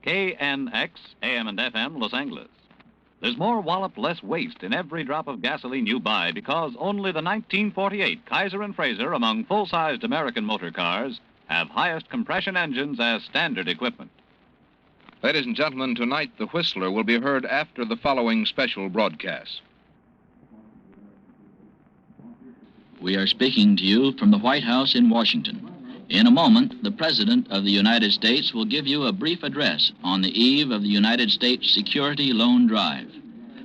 KNX, AM and FM, Los Angeles. There's more wallop, less waste in every drop of gasoline you buy because only the 1948 Kaiser and Fraser among full-sized American motor cars have highest compression engines as standard equipment. Ladies and gentlemen, tonight the Whistler will be heard after the following special broadcast. We are speaking to you from the White House in Washington. In a moment, the President of the United States will give you a brief address on the eve of the United States Security Loan Drive.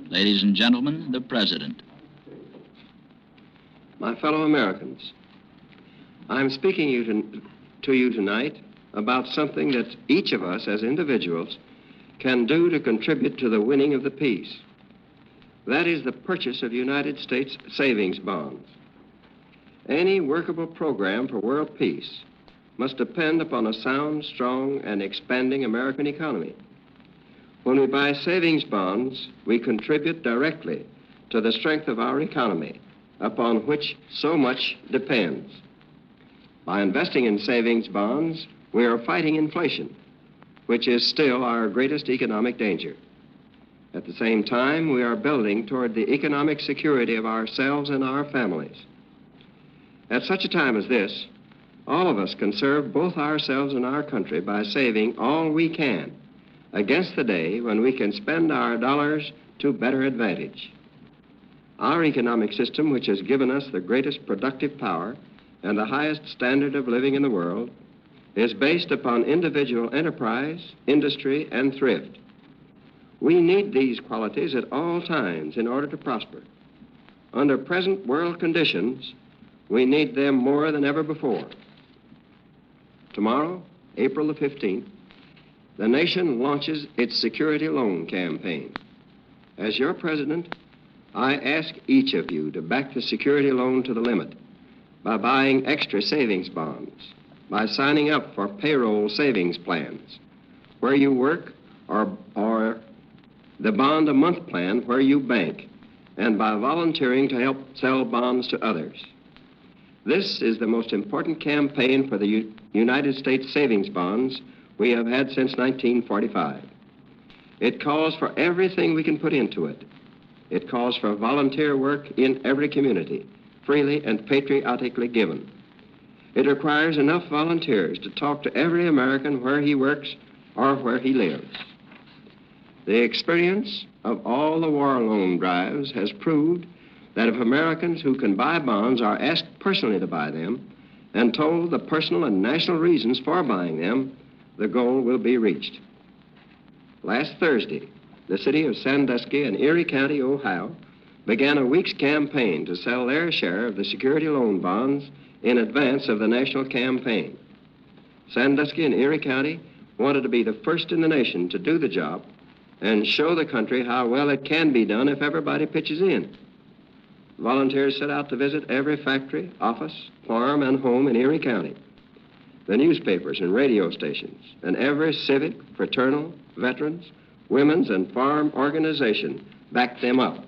Ladies and gentlemen, the President. My fellow Americans, I'm speaking to you tonight about something that each of us as individuals can do to contribute to the winning of the peace. That is the purchase of United States savings bonds. Any workable program for world peace must depend upon a sound, strong, and expanding American economy. When we buy savings bonds, we contribute directly to the strength of our economy, upon which so much depends. By investing in savings bonds, we are fighting inflation, which is still our greatest economic danger. At the same time, we are building toward the economic security of ourselves and our families. At such a time as this, all of us can serve both ourselves and our country by saving all we can against the day when we can spend our dollars to better advantage. Our economic system, which has given us the greatest productive power and the highest standard of living in the world, is based upon individual enterprise, industry, and thrift. We need these qualities at all times in order to prosper. Under present world conditions, we need them more than ever before. Tomorrow, April the 15th, the nation launches its security loan campaign. As your president, I ask each of you to back the security loan to the limit by buying extra savings bonds, by signing up for payroll savings plans where you work, or the bond a month plan where you bank, and by volunteering to help sell bonds to others. This is the most important campaign for the United States savings bonds we have had since 1945. It calls for everything we can put into it. It calls for volunteer work in every community, freely and patriotically given. It requires enough volunteers to talk to every American where he works or where he lives. The experience of all the war loan drives has proved that if Americans who can buy bonds are asked personally to buy them and told the personal and national reasons for buying them, the goal will be reached. Last Thursday, the city of Sandusky in Erie County, Ohio, began a week's campaign to sell their share of the security loan bonds in advance of the national campaign. Sandusky and Erie County wanted to be the first in the nation to do the job and show the country how well it can be done if everybody pitches in. Volunteers set out to visit every factory, office, farm, and home in Erie County. The newspapers and radio stations, and every civic, fraternal, veterans, women's, and farm organization backed them up.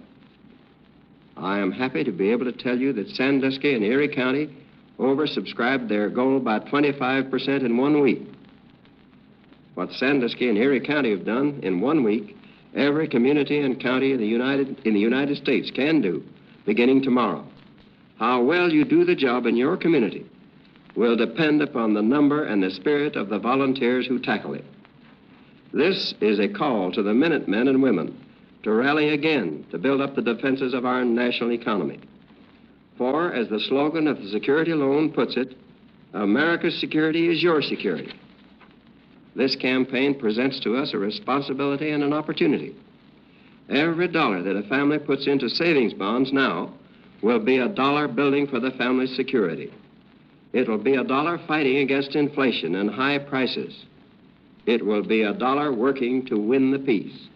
I am happy to be able to tell you that Sandusky and Erie County oversubscribed their goal by 25% in 1 week. What Sandusky and Erie County have done in 1 week, every community and county in the United States can do, beginning tomorrow. How well you do the job in your community will depend upon the number and the spirit of the volunteers who tackle it. This is a call to the Minutemen and women to rally again to build up the defenses of our national economy. For, as the slogan of the security loan puts it, America's security is your security. This campaign presents to us a responsibility and an opportunity. Every dollar that a family puts into savings bonds now will be a dollar building for the family's security. It will be a dollar fighting against inflation and high prices. It will be a dollar working to win the peace.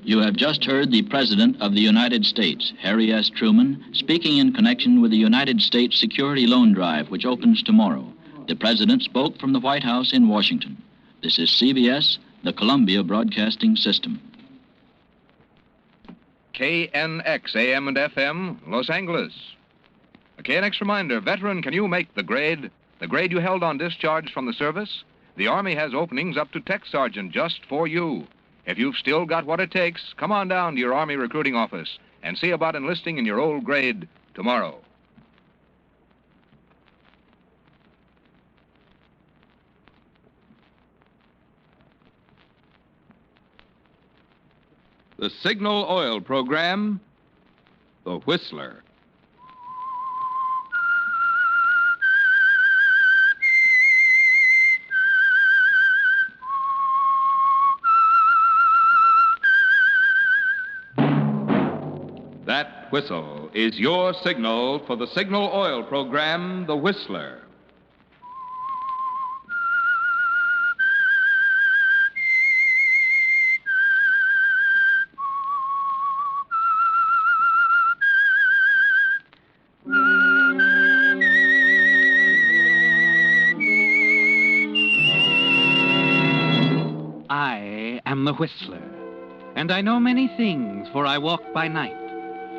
You have just heard the President of the United States, Harry S. Truman, speaking in connection with the United States Security Loan Drive, which opens tomorrow. The President spoke from the White House in Washington. This is CBS, the Columbia Broadcasting System. KNX, AM and FM, Los Angeles. A KNX reminder, veteran, can you make the grade you held on discharge from the service? The Army has openings up to tech sergeant just for you. If you've still got what it takes, come on down to your Army recruiting office and see about enlisting in your old grade tomorrow. The Signal Oil Program, The Whistler. That whistle is your signal for the Signal Oil Program, The Whistler. I am the Whistler, and I know many things, for I walk by night.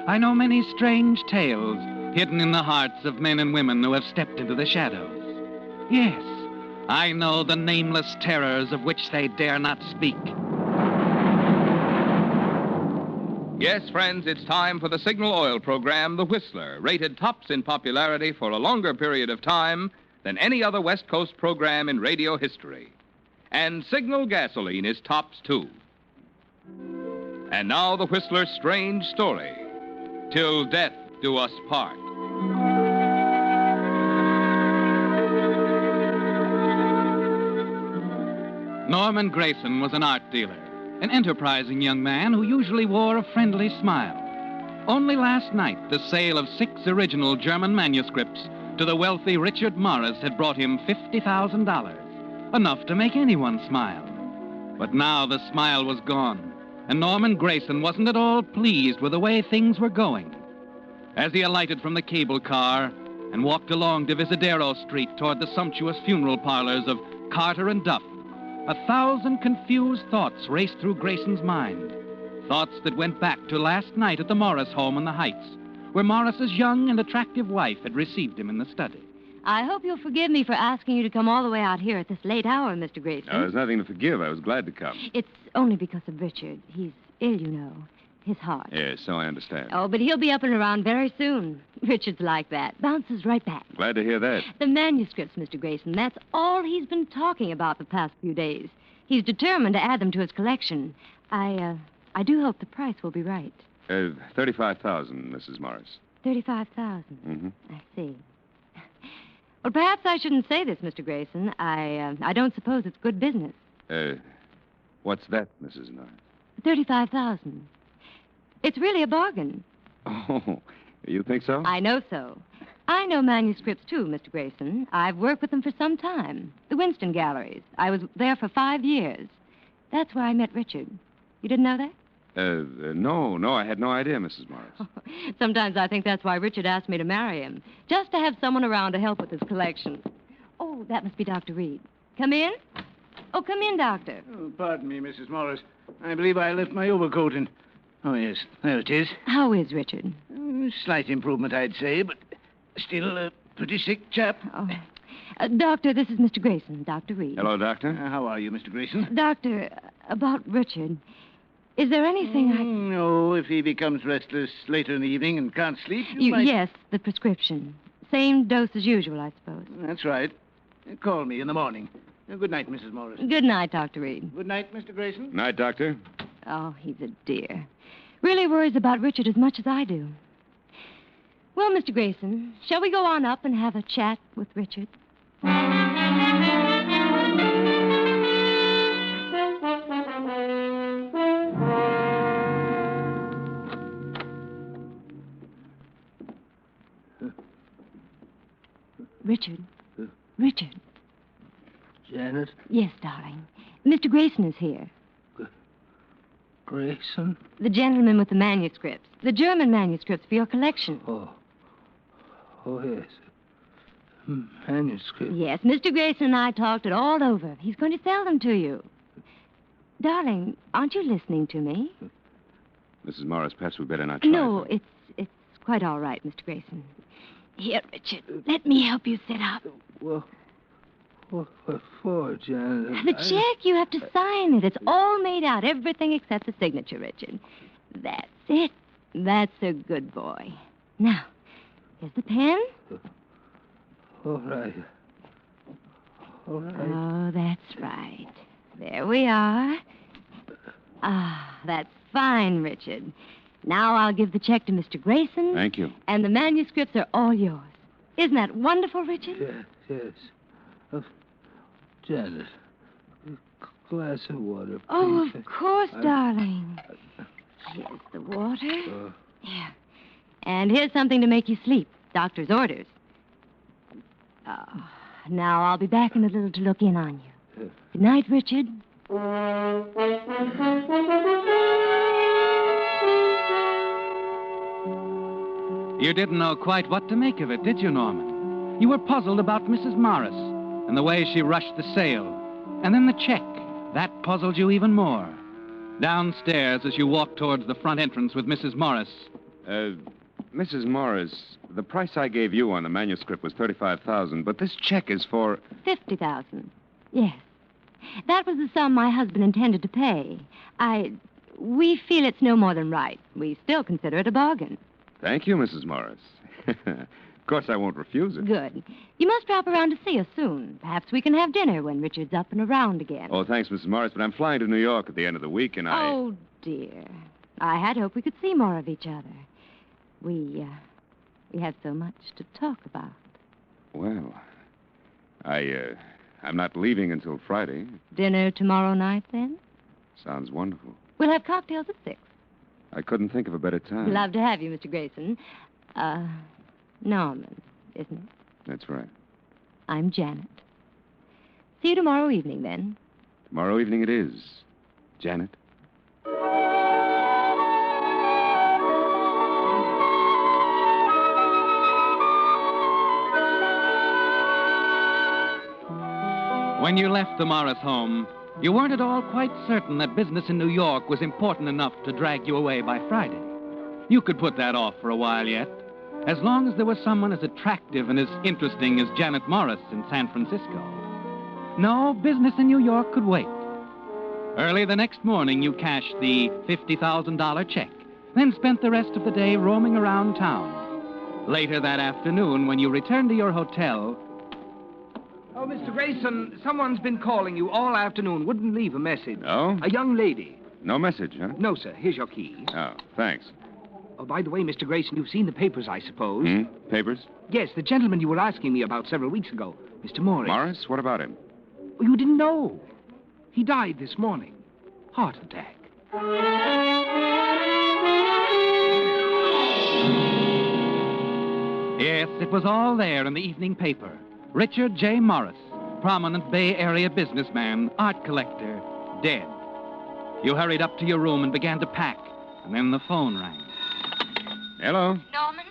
I know many strange tales hidden in the hearts of men and women who have stepped into the shadows. Yes, I know the nameless terrors of which they dare not speak. Yes, friends, it's time for the Signal Oil Program, The Whistler, rated tops in popularity for a longer period of time than any other West Coast program in radio history. And Signal gasoline is tops, too. And now the Whistler's strange story, Till Death Do Us Part. Norman Grayson was an art dealer, an enterprising young man who usually wore a friendly smile. Only last night, the sale of 6 original German manuscripts to the wealthy Richard Morris had brought him $50,000, enough to make anyone smile. But now the smile was gone, and Norman Grayson wasn't at all pleased with the way things were going. As he alighted from the cable car and walked along Divisadero Street toward the sumptuous funeral parlors of Carter and Duff, 1,000 confused thoughts raced through Grayson's mind. Thoughts that went back to last night at the Morris home in the Heights, where Morris's young and attractive wife had received him in the study. I hope you'll forgive me for asking you to come all the way out here at this late hour, Mr. Grayson. There's nothing to forgive. I was glad to come. It's only because of Richard. He's ill, you know. His heart. Yes, so I understand. Oh, but he'll be up and around very soon. Richard's like that. Bounces right back. Glad to hear that. The manuscripts, Mr. Grayson, that's all he's been talking about the past few days. He's determined to add them to his collection. I do hope the price will be right. 35,000, Mrs. Morris. 35,000. Mm-hmm. I see. Well, perhaps I shouldn't say this, Mr. Grayson. I don't suppose it's good business. What's that, Mrs. Norris? 35,000. It's really a bargain. Oh, you think so? I know so. I know manuscripts, too, Mr. Grayson. I've worked with them for some time. The Winston Galleries. I was there for 5 years. That's where I met Richard. You didn't know that? No, I had no idea, Mrs. Morris. Sometimes I think that's why Richard asked me to marry him. Just to have someone around to help with his collection. Oh, that must be Dr. Reed. Come in? Oh, come in, Doctor. Oh, pardon me, Mrs. Morris. I believe I left my overcoat in... Oh, yes, there it is. How is Richard? Slight improvement, I'd say, but still a pretty sick chap. Oh. Doctor, this is Mr. Grayson, Dr. Reed. Hello, Doctor. How are you, Mr. Grayson? Doctor, about Richard, is there anything No, if he becomes restless later in the evening and can't sleep, you might... Yes, the prescription. Same dose as usual, I suppose. That's right. Call me in the morning. Good night, Mrs. Morris. Good night, Dr. Reed. Good night, Mr. Grayson. Night, Doctor. Oh, he's a dear. Really worries about Richard as much as I do. Well, Mr. Grayson, shall we go on up and have a chat with Richard? Richard. Richard. Janet? Yes, darling. Mr. Grayson is here. Grayson? The gentleman with the manuscripts. The German manuscripts for your collection. Oh, yes. Manuscript. Yes, Mr. Grayson and I talked it all over. He's going to sell them to you. Darling, aren't you listening to me? Mrs. Morris, perhaps we'd better not try. No, it's quite all right, Mr. Grayson. Here, Richard, let me help you sit up. Well, What for, Janet? The check, you have to sign it. It's all made out, everything except the signature, Richard. That's it. That's a good boy. Now, here's the pen. All right. All right. Oh, that's right. There we are. Ah, that's fine, Richard. Now I'll give the check to Mr. Grayson. Thank you. And the manuscripts are all yours. Isn't that wonderful, Richard? Yes. Janet, a glass of water, please. Oh, of course, darling. Here's the water. Here. And here's something to make you sleep. Doctor's orders. Oh, now I'll be back in a little to look in on you. Good night, Richard. You didn't know quite what to make of it, did you, Norman? You were puzzled about Mrs. Morris and the way she rushed the sale. And then the check. That puzzled you even more. Downstairs, as you walked towards the front entrance with Mrs. Morris. Mrs. Morris, the price I gave you on the manuscript was $35,000, but this check is for... $50,000. Yes. That was the sum my husband intended to pay. We feel it's no more than right. We still consider it a bargain. Thank you, Mrs. Morris. Of course, I won't refuse it. Good. You must drop around to see us soon. Perhaps we can have dinner when Richard's up and around again. Oh, thanks, Mrs. Morris, but I'm flying to New York at the end of the week, and I... Oh, dear. I had hoped we could see more of each other. We have so much to talk about. Well, I'm not leaving until Friday. Dinner tomorrow night, then? Sounds wonderful. We'll have cocktails at 6. I couldn't think of a better time. Love to have you, Mr. Grayson. Norman, isn't it? That's right. I'm Janet. See you tomorrow evening, then. Tomorrow evening it is. Janet? When you left the Morris home, you weren't at all quite certain that business in New York was important enough to drag you away by Friday. You could put that off for a while yet, as long as there was someone as attractive and as interesting as Janet Morris in San Francisco. No, business in New York could wait. Early the next morning, you cashed the $50,000 check, then spent the rest of the day roaming around town. Later that afternoon, when you returned to your hotel... Oh, Mr. Grayson, someone's been calling you all afternoon. Wouldn't leave a message. Oh? A young lady. No message, huh? No, sir. Here's your key. Oh, thanks. Oh, by the way, Mr. Grayson, you've seen the papers, I suppose. Papers? Yes, the gentleman you were asking me about several weeks ago, Mr. Morris. Morris? What about him? Oh, you didn't know. He died this morning. Heart attack. Yes, it was all there in the evening paper. Richard J. Morris, prominent Bay Area businessman, art collector, dead. You hurried up to your room and began to pack, and then the phone rang. Hello? Norman,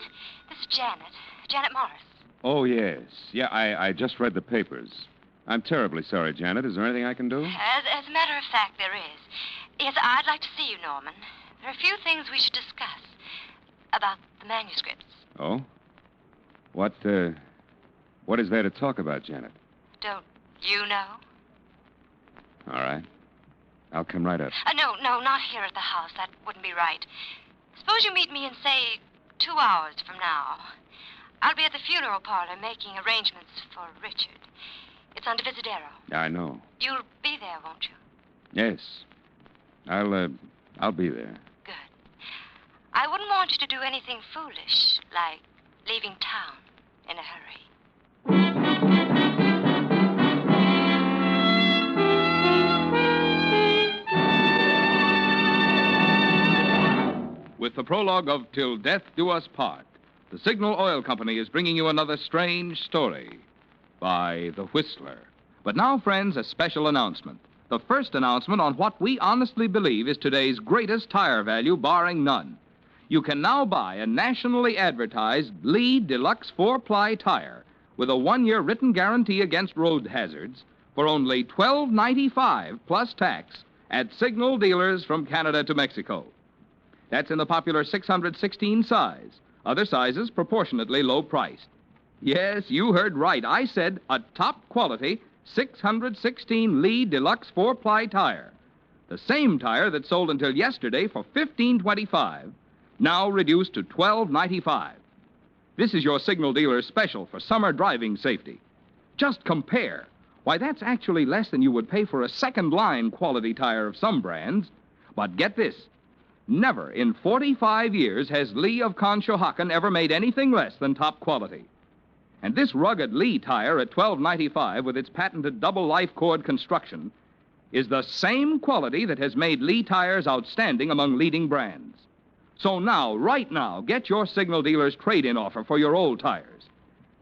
this is Janet. Janet Morris. Oh, yes. Yeah, I just read the papers. I'm terribly sorry, Janet. Is there anything I can do? As a matter of fact, there is. Yes, I'd like to see you, Norman. There are a few things we should discuss about the manuscripts. Oh? What is there to talk about, Janet? Don't you know? All right. I'll come right up. No, not here at the house. That wouldn't be right. Suppose you meet me in, say, 2 hours from now. I'll be at the funeral parlor making arrangements for Richard. It's on Divisadero. I know. You'll be there, won't you? Yes. I'll be there. Good. I wouldn't want you to do anything foolish, like leaving town in a hurry. With the prologue of Till Death Do Us Part, the Signal Oil Company is bringing you another strange story by The Whistler. But now, friends, a special announcement. The first announcement on what we honestly believe is today's greatest tire value, barring none. You can now buy a nationally advertised Lee Deluxe 4-ply tire with a 1-year written guarantee against road hazards for only $12.95 plus tax at Signal dealers from Canada to Mexico. That's in the popular 616 size. Other sizes proportionately low priced. Yes, you heard right. I said a top quality 616 Lee Deluxe 4-ply tire. The same tire that sold until yesterday for $15.25, now reduced to $12.95. This is your signal dealer's special for summer driving safety. Just compare. Why, that's actually less than you would pay for a second-line quality tire of some brands. But get this. Never in 45 years has Lee of Conshohocken ever made anything less than top quality. And this rugged Lee tire at $12.95 with its patented double life cord construction is the same quality that has made Lee tires outstanding among leading brands. So now, right now, get your signal dealer's trade-in offer for your old tires.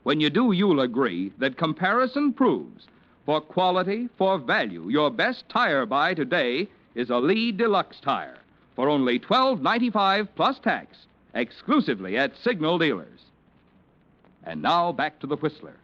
When you do, you'll agree that comparison proves for quality, for value, your best tire buy today is a Lee Deluxe tire for only $12.95 plus tax, exclusively at signal dealers. And now back to the Whistler.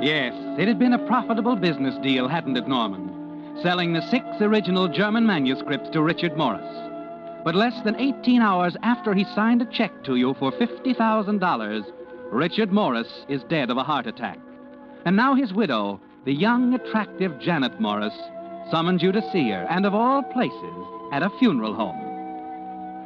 Yes, it had been a profitable business deal, hadn't it, Norman? Selling the 6 original German manuscripts to Richard Morris. But less than 18 hours after he signed a check to you for $50,000, Richard Morris is dead of a heart attack. And now his widow, the young, attractive Janet Morris, summoned you to see her, and of all places, at a funeral home.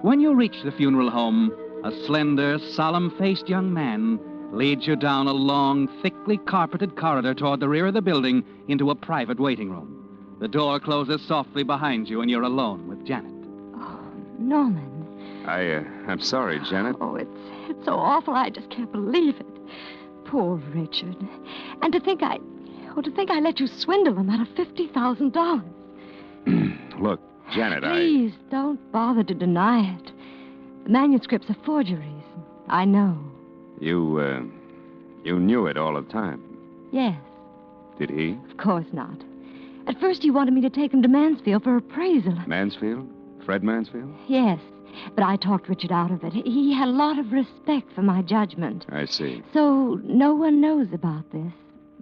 When you reach the funeral home, a slender, solemn-faced young man leads you down a long, thickly carpeted corridor toward the rear of the building into a private waiting room. The door closes softly behind you, and you're alone with Janet. Oh, Norman. I'm sorry, Janet. Oh, it's so awful. I just can't believe it. Poor Richard. And to think I let you swindle him out of $50,000. Look, Janet, Please don't bother to deny it. The manuscripts are forgeries. I know. You knew it all the time. Yes. Did he? Of course not. At first he wanted me to take him to Mansfield for appraisal. Mansfield? Fred Mansfield? Yes, but I talked Richard out of it. He had a lot of respect for my judgment. I see. So no one knows about this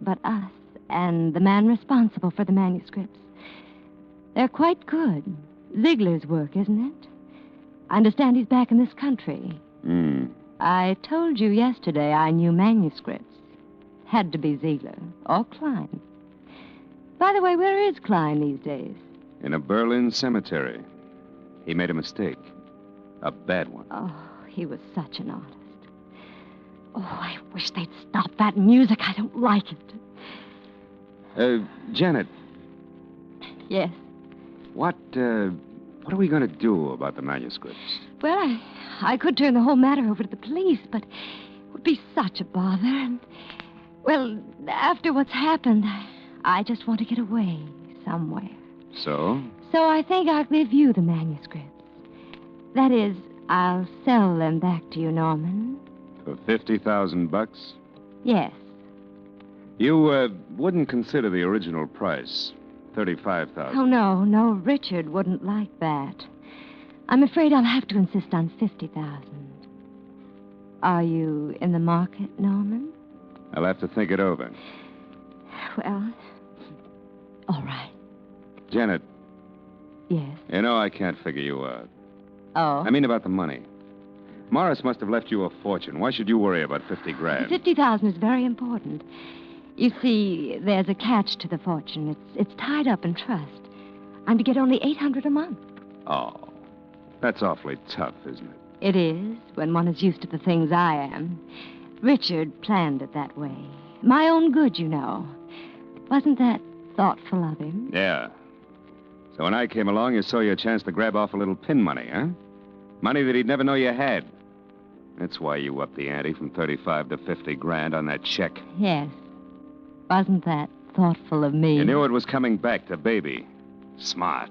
but us and the man responsible for the manuscripts. They're quite good. Ziegler's work, isn't it? I understand he's back in this country. I told you yesterday I knew manuscripts. Had to be Ziegler or Klein. By the way, where is Klein these days? In a Berlin cemetery. He made a mistake. A bad one. Oh, he was such an artist. Oh, I wish they'd stop that music. I don't like it. Janet. Yes? What are we going to do about the manuscripts? Well, I could turn the whole matter over to the police, but it would be such a bother. And, well, after what's happened, I just want to get away somewhere. So? So I think I'll give you the manuscripts. That is, I'll sell them back to you, Norman. For $50,000? Yes. You wouldn't consider the original price, $35,000. Oh, no, Richard wouldn't like that. I'm afraid I'll have to insist on $50,000. Are you in the market, Norman? I'll have to think it over. Well, all right. Janet. Yes? You know, I can't figure you out. Oh? I mean about the money. Morris must have left you a fortune. Why should you worry about $50,000? The $50,000 is very important. You see, there's a catch to the fortune. It's tied up in trust. I'm to get only $800 a month. Oh, that's awfully tough, isn't it? It is, when one is used to the things I am. Richard planned it that way. My own good, you know. Wasn't that thoughtful of him? Yeah. So when I came along, you saw your chance to grab off a little pin money, huh? Money that he'd never know you had. That's why you upped the ante from $35,000 to $50,000 on that check. Yes. Wasn't that thoughtful of me? You knew it was coming back to Baby. Smart.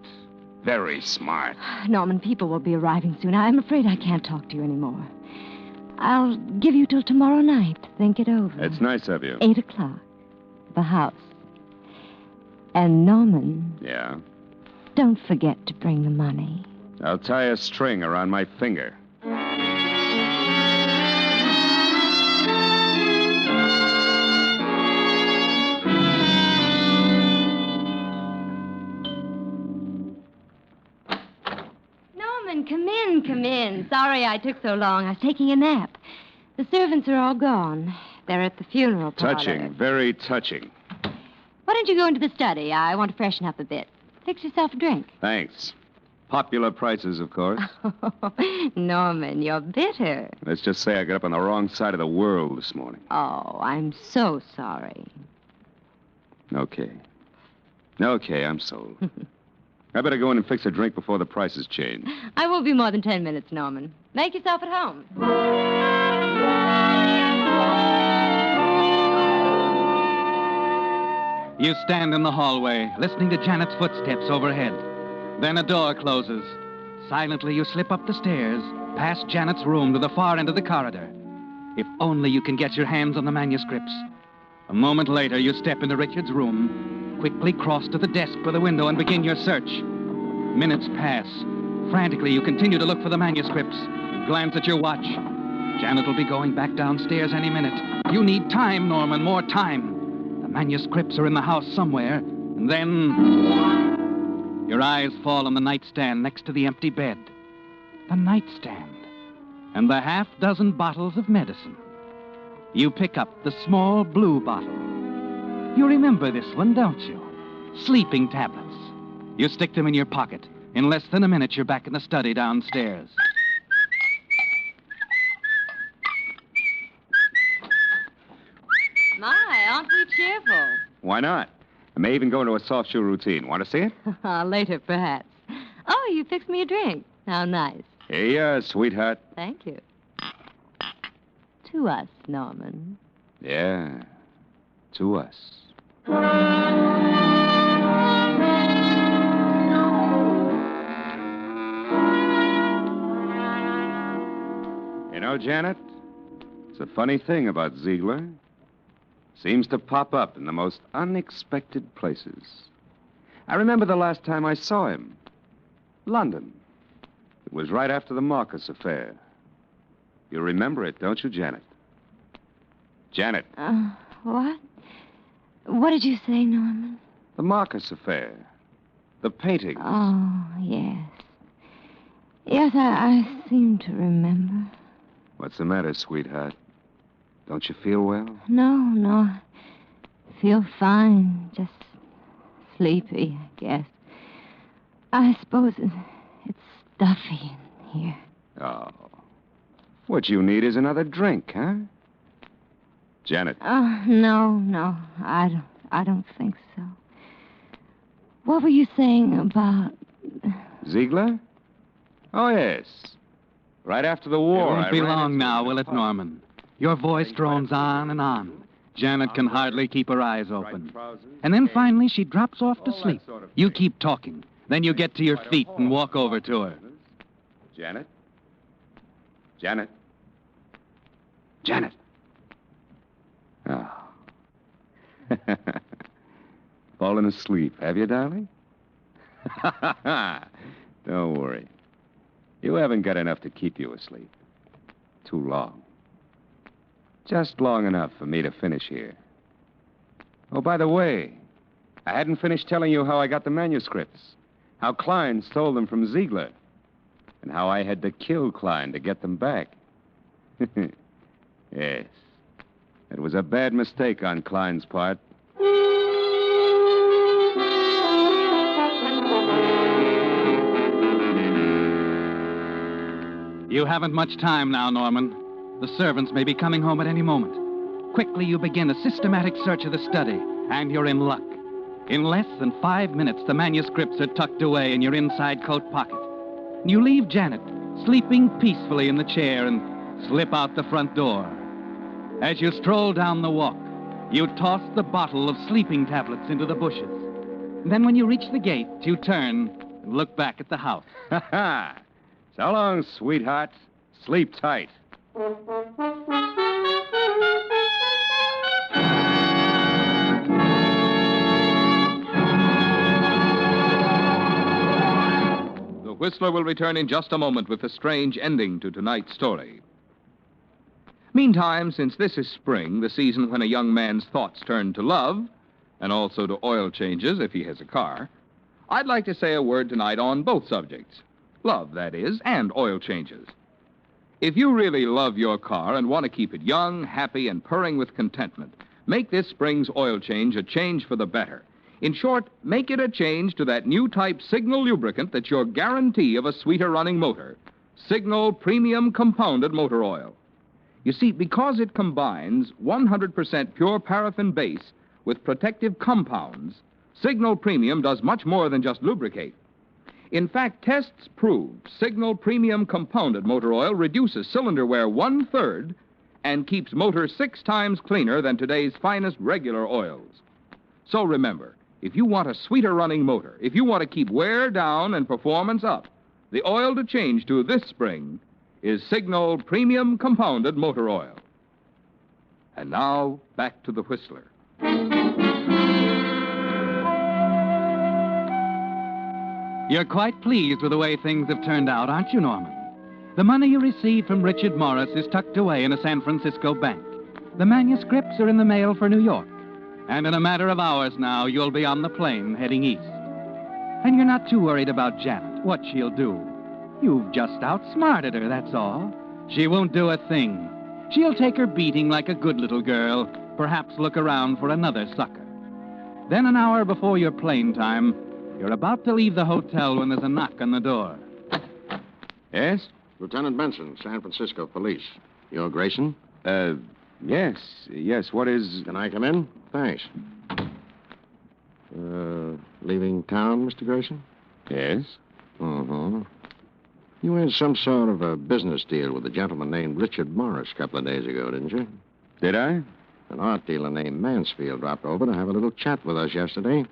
Very smart. Norman, people will be arriving soon. I'm afraid I can't talk to you anymore. I'll give you till tomorrow night to think it over. It's nice of you. 8 o'clock. The house. And Norman... Yeah? Don't forget to bring the money. I'll tie a string around my finger. sorry I took so long. I was taking a nap. The servants are all gone. They're at the funeral parlor. Touching, very touching. Why don't you go into the study? I want to freshen up a bit. Fix yourself a drink. Thanks. Popular prices, of course. Norman, you're bitter. Let's just say I got up on the wrong side of the world this morning. Oh, I'm so sorry. Okay. Okay, I'm sold. I better go in and fix a drink before the prices change. I won't be more than 10 minutes, Norman. Make yourself at home. You stand in the hallway, listening to Janet's footsteps overhead. Then a door closes. Silently, you slip up the stairs, past Janet's room to the far end of the corridor. If only you can get your hands on the manuscripts. A moment later, you step into Richard's room, quickly cross to the desk by the window and begin your search. Minutes pass. Frantically, you continue to look for the manuscripts. You glance at your watch. Janet will be going back downstairs any minute. You need time, Norman, more time. The manuscripts are in the house somewhere. And then your eyes fall on the nightstand next to the empty bed. The nightstand. And the half-dozen bottles of medicine. You pick up the small blue bottle. You remember this one, don't you? Sleeping tablets. You stick them in your pocket. In less than a minute, you're back in the study downstairs. My, aren't we cheerful? Why not? I may even go into a soft shoe routine. Want to see it? Later, perhaps. Oh, you fixed me a drink. How nice. Here you are, sweetheart. Thank you. To us, Norman. Yeah, to us. You know, Janet, it's a funny thing about Ziegler. Seems to pop up in the most unexpected places. I remember the last time I saw him. London. It was right after the Marcus affair. You remember it, don't you, Janet? Janet. What? What did you say, Norman? The Marcus affair. The paintings. Oh, yes. Yes, I seem to remember. What's the matter, sweetheart? Don't you feel well? No. Feel fine. Just sleepy, I guess. I suppose it's stuffy in here. Oh. What you need is another drink, huh? Janet. Oh, no. I don't think so. What were you saying about... Ziegler? Oh, yes. Right after the war. It won't be long now, will it, Norman? Your voice drones on and on. Janet can hardly keep her eyes open. And then finally she drops off to sleep. You keep talking. Then you get to your feet and walk over to her. Janet? Janet? Janet? Oh. Fallen asleep, have you, darling? Don't worry. You haven't got enough to keep you asleep. Too long. Just long enough for me to finish here. Oh, by the way, I hadn't finished telling you how I got the manuscripts. How Klein stole them from Ziegler. And how I had to kill Klein to get them back. Yes. It was a bad mistake on Klein's part. You haven't much time now, Norman. The servants may be coming home at any moment. Quickly, you begin a systematic search of the study, and you're in luck. In less than 5 minutes, the manuscripts are tucked away in your inside coat pocket. You leave Janet sleeping peacefully in the chair and slip out the front door. As you stroll down the walk, you toss the bottle of sleeping tablets into the bushes. Then when you reach the gate, you turn and look back at the house. Ha-ha! So long, sweetheart. Sleep tight. The Whistler will return in just a moment with a strange ending to tonight's story. Meantime, since this is spring, the season when a young man's thoughts turn to love, and also to oil changes if he has a car, I'd like to say a word tonight on both subjects. Love, that is, and oil changes. If you really love your car and want to keep it young, happy, and purring with contentment, make this spring's oil change a change for the better. In short, make it a change to that new type Signal lubricant that's your guarantee of a sweeter running motor. Signal Premium Compounded Motor Oil. You see, because it combines 100% pure paraffin base with protective compounds, Signal Premium does much more than just lubricate. In fact, tests prove Signal Premium Compounded Motor Oil reduces cylinder wear 1/3 and keeps motor 6 times cleaner than today's finest regular oils. So remember, if you want a sweeter running motor, if you want to keep wear down and performance up, the oil to change to this spring is Signal Premium Compounded Motor Oil. And now, back to the Whistler. You're quite pleased with the way things have turned out, aren't you, Norman? The money you received from Richard Morris is tucked away in a San Francisco bank. The manuscripts are in the mail for New York. And in a matter of hours now, you'll be on the plane heading east. And you're not too worried about Janet, what she'll do. You've just outsmarted her, that's all. She won't do a thing. She'll take her beating like a good little girl, perhaps look around for another sucker. Then an hour before your plane time, you're about to leave the hotel when there's a knock on the door. Yes? Lieutenant Benson, San Francisco Police. You're Grayson? Yes. What is... Can I come in? Thanks. Leaving town, Mr. Grayson? Yes? Mm-hmm. You had some sort of a business deal with a gentleman named Richard Morris a couple of days ago, didn't you? Did I? An art dealer named Mansfield dropped over to have a little chat with us yesterday.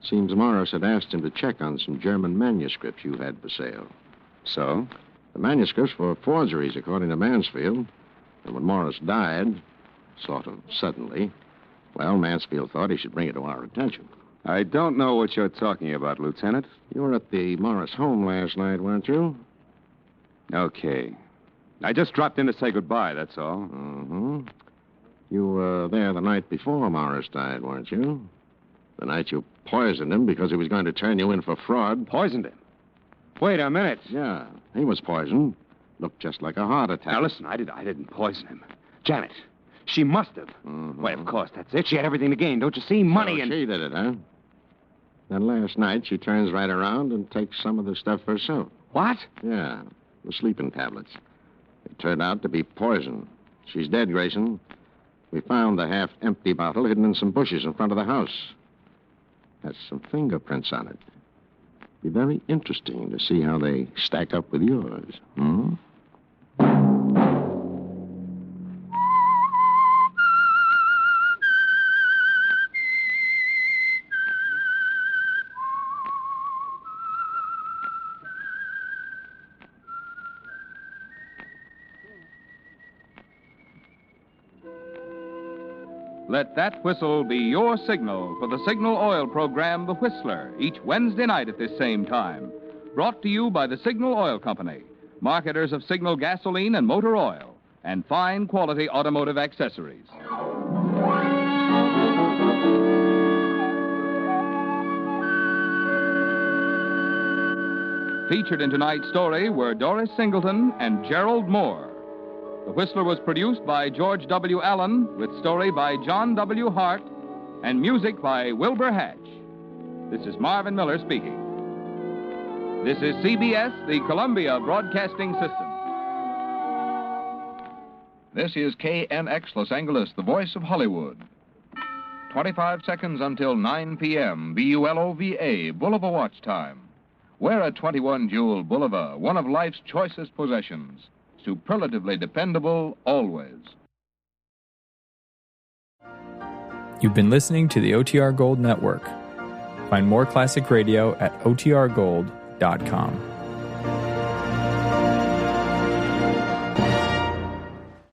Seems Morris had asked him to check on some German manuscripts you had for sale. So? The manuscripts were forgeries, according to Mansfield. And when Morris died, sort of suddenly, well, Mansfield thought he should bring it to our attention. I don't know what you're talking about, Lieutenant. You were at the Morris home last night, weren't you? Okay. I just dropped in to say goodbye, that's all. Mm-hmm. You were there the night before Morris died, weren't you? The night you poisoned him because he was going to turn you in for fraud. Poisoned him? Wait a minute. Yeah, he was poisoned. Looked just like a heart attack. Now, listen, I didn't poison him. Janet, she must have. Mm-hmm. Why, of course, that's it. She had everything to gain, don't you see? Money So and... she did it, huh? Then last night, she turns right around and takes some of the stuff herself. What? Yeah, the sleeping tablets. It turned out to be poison. She's dead, Grayson. We found the half-empty bottle hidden in some bushes in front of the house. Has some fingerprints on it. Be very interesting to see how they stack up with yours. Hmm? Let that whistle be your signal for the Signal Oil program, The Whistler, each Wednesday night at this same time. Brought to you by the Signal Oil Company, marketers of Signal gasoline and motor oil, and fine quality automotive accessories. Featured in tonight's story were Doris Singleton and Gerald Moore. The Whistler was produced by George W. Allen, with story by John W. Hart, and music by Wilbur Hatch. This is Marvin Miller speaking. This is CBS, the Columbia Broadcasting System. This is KNX Los Angeles, the voice of Hollywood. 25 seconds until 9 p.m., BULOVA, Bulova watch time. Wear a 21 Jewel Bulova, one of life's choicest possessions. Superlatively dependable, always. You've been listening to the OTR Gold Network. Find more classic radio at otrgold.com.